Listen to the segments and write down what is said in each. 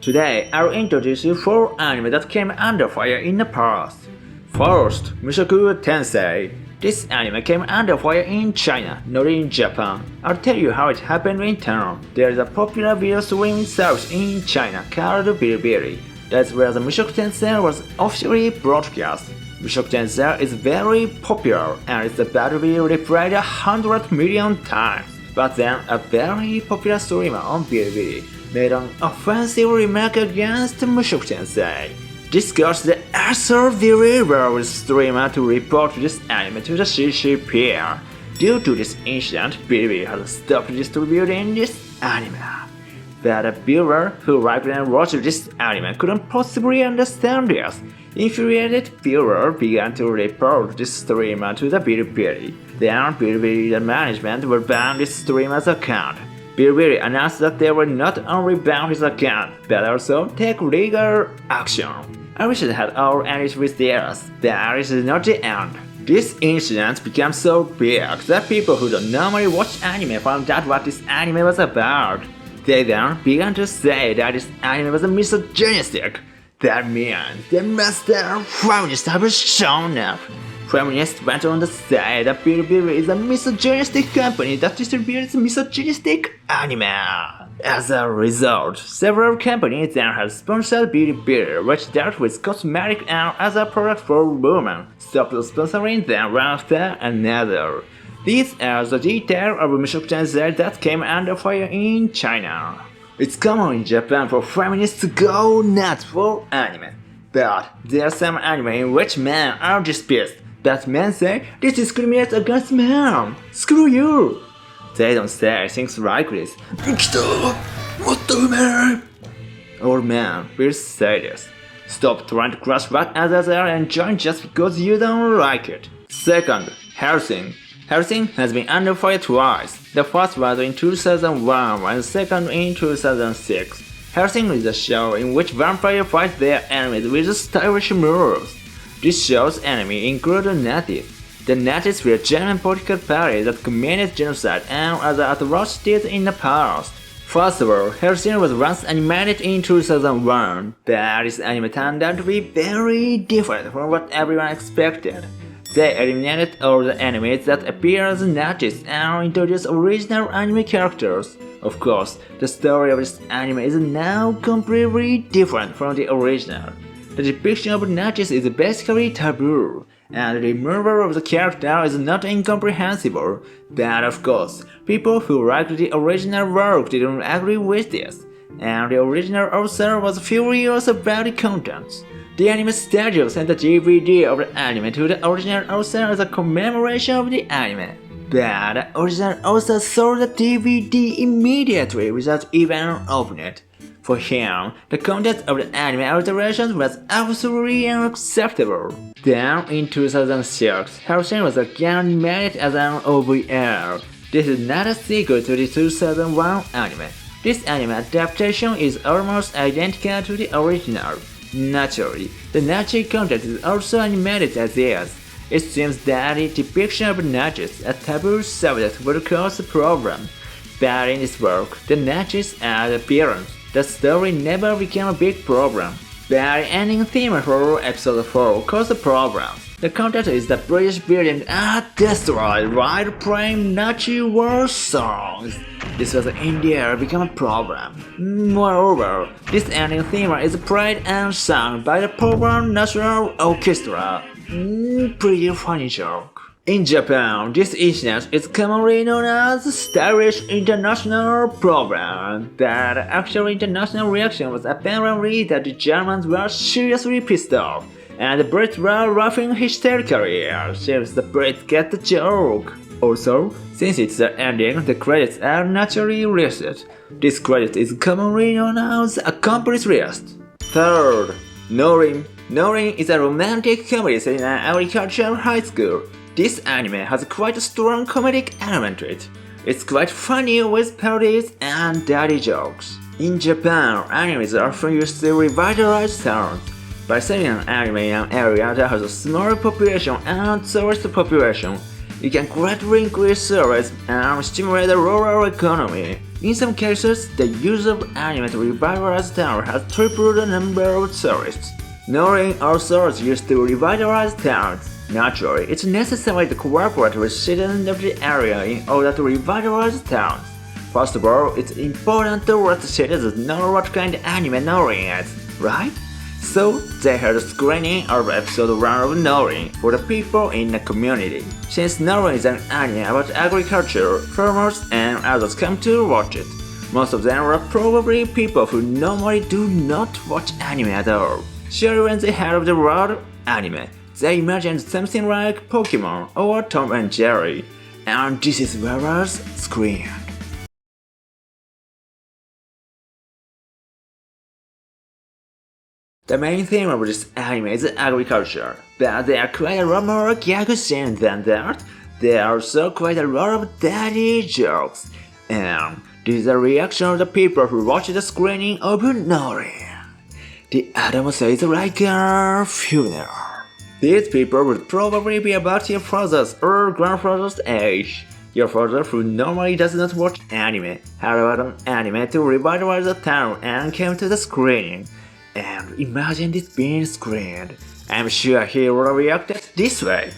Today, I'll introduce you 4 anime that came under fire in the past. First, Mushoku Tensei. This anime came under fire in China, not in Japan. I'll tell you how it happened in turn. There is a popular video streaming service in China called Bilibili. That's where the Mushoku Tensei was officially broadcast. Mushoku Tensei is very popular and it's about to be replayed 100 million times. But then a very popular streamer on Bilibili made an offensive remark against Mushoku Tensei. This got the actual delivery streamer to report this anime to the CCP. Due to this incident, Bilibili has stopped distributing this anime. But a viewer who liked and watched this anime couldn't possibly understand this. Infuriated viewer began to report this streamer to the Bilibili. Then Bilibili management will ban this streamer's account. Bilibili announced that they will not only ban his account, but also take legal action. I wish I had all ended with theirs, but it is not the end. This incident became so big that people who don't normally watch anime found out what this anime was about. They then began to say that this anime was misogynistic. That means the master feminists have shown up. Feminists went on to say that Bilibili is a misogynistic company that distributes misogynistic anime. As a result, several companies then have sponsored Bilibili, which dealt with cosmetic and other products for women, stopped sponsoring them one after another. These are the details of Mushoku Tensei that came under fire in China. It's common in Japan for feminists to go nuts for anime, but there are some anime in which men are displeased. But men say this discriminates against men. Screw you! They don't say things like this. Or men will say this. Stop trying to crush what others are enjoying just because you don't like it. Second, HELLSING. HELLSING has been under fire twice. The first was in 2001 and the second in 2006. HELLSING is a show in which vampires fight their enemies with stylish moves. This show's enemy included Nazis. The Nazis were a German political party that committed genocide and other atrocities in the past. First of all, HELLSING was once animated in 2001, but this anime turned out to be very different from what everyone expected. They eliminated all the enemies that appear as Nazis and introduced original anime characters. Of course, the story of this anime is now completely different from the original. The depiction of Nazis is basically taboo, and the removal of the character is not incomprehensible. But of course, people who liked the original work didn't agree with this, and the original author was furious about the contents. The anime studio sent a DVD of the anime to the original author as a commemoration of the anime. But the original author saw the DVD immediately without even opening it. For him, the content of the anime alterations was absolutely unacceptable. Then, in 2006, HELLSING was again animated as an OVA. This is not a sequel to the 2001 anime. This anime adaptation is almost identical to the original. Naturally, the Nazi content is also animated as is. It seems that the depiction of Nazis, a taboo subject, would cause a problem. But in this work, the Nazis are the appearance. The story never became a big problem. The ending theme for episode 4 caused a problem. The content is that British buildings are destroyed while playing Nazi war songs. This was in the air become a problem. Moreover, this ending theme is played and sung by the Polish National Orchestra. Pretty funny joke. In Japan, this incident is commonly known as the stylish international problem. But the actual international reaction was apparently that the Germans were seriously pissed off, and the Brits were laughing hysterically. Seems the Brits get the joke. Also, since it's the ending, the credits are naturally listed. This credit is commonly known as a complete list. Third, Nourin. Nourin is a romantic comedy set in an agricultural high school. This anime has quite a strong comedic element to it. It's quite funny with parodies and dirty jokes. In Japan, animes are often used to revitalize towns. By setting an anime in an area that has a small population and tourist population, you can greatly increase service and stimulate the rural economy. In some cases, the use of anime to revitalize town has tripled the number of tourists. Nourin also is used to revitalize towns. Naturally, it's necessary to cooperate with citizens of the area in order to revitalize towns. First of all, it's important to let the citizens know what kind of anime Nourin is, right? So, they had a screening of episode 1 of Nourin for the people in the community. Since Nourin is an anime about agriculture, farmers and others come to watch it. Most of them are probably people who normally do not watch anime at all. Surely when they heard of the word anime, they imagined something like Pokemon or Tom and Jerry, and this is where was screened. The main theme of this anime is agriculture, but there are quite a lot more gag scenes than that. There are also quite a lot of daddy jokes, and this is the reaction of the people who watch the screening of Nourin. The atmosphere is like a funeral. These people would probably be about your father's or grandfather's age. Your father, who normally does not watch anime, heard about an anime to revitalize the town and came to the screening. And imagine this being screened. I'm sure he would have reacted this way.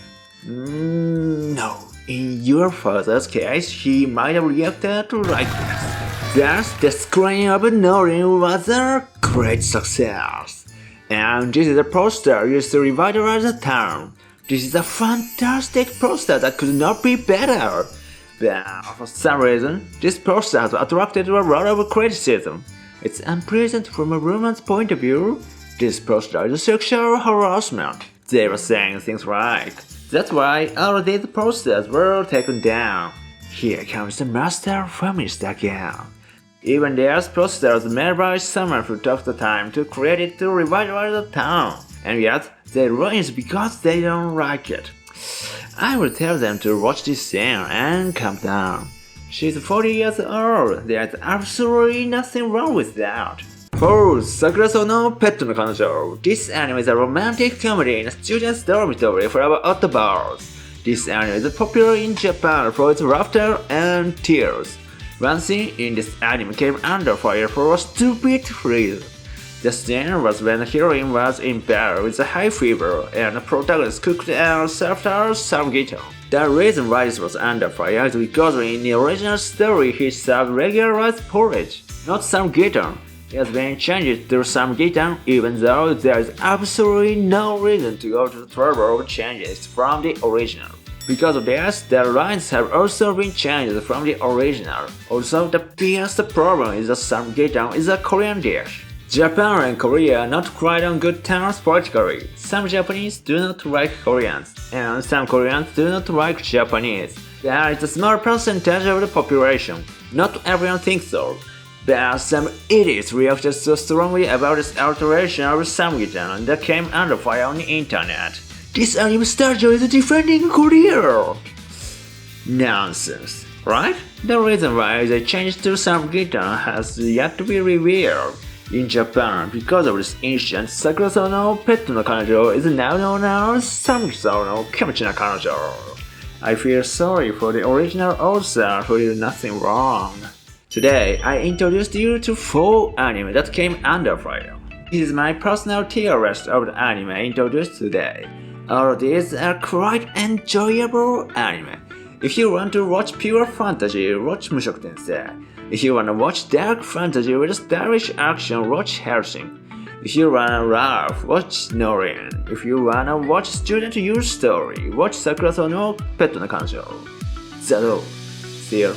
No, in your father's case, he might have reacted like this. Thus, the screening of Nourin was a great success. And this is a poster used to revitalize the town. This is a fantastic poster that could not be better. But for some reason, this poster has attracted a lot of criticism. It's unpleasant from a woman's point of view. This poster is sexual harassment. They were saying things like, that's why all of these posters were taken down. Here comes the master feminist again. Even there's posters made by someone who took the time to create it to revitalize the town, and yet they ruin it because they don't like it. I will tell them to watch this scene and calm down. She's 40 years old, there's absolutely nothing wrong with that. For Sakura-so no Pet no Kanojo, this anime is a romantic comedy in a student's dormitory for about 8 bars. This anime is popular in Japan for its laughter and tears. One scene in this anime came under fire for a stupid reason. The scene was when the heroine was in bed with a high fever and the protagonist cooked and served her some guitar. The reason why this was under fire is because in the original story he served regular rice porridge, not some guitar. It has been changed to some guitar even though there is absolutely no reason to go to the trouble of changes from the original. Because of this, the lines have also been changed from the original. Also, the biggest problem is that samgyeopsal is a Korean dish. Japan and Korea are not quite on good terms politically. Some Japanese do not like Koreans, and some Koreans do not like Japanese. There is a small percentage of the population. Not everyone thinks so. But some idiots reacted so strongly about this alteration of samgyeopsal that came under fire on the internet. This anime studio is defending Korea! Nonsense, right? The reason why they changed to samgyeopsal has yet to be revealed. In Japan, because of this incident, Sakura-so no Pet no Kanojo is now known as Samgyeopsal no Kimchi no Kanojo. I feel sorry for the original author who did nothing wrong. Today, I introduced you to 4 anime that came under fire. This is my personal tier list of the anime introduced today. All of these are quite enjoyable anime. If you want to watch pure fantasy, watch Mushoku Tensei. If you want to watch dark fantasy with stylish action, watch HELLSING. If you want to laugh, watch Nourin. If you want to watch student use story, watch Sakura-so no Pet no Kanojo. That's all. See you.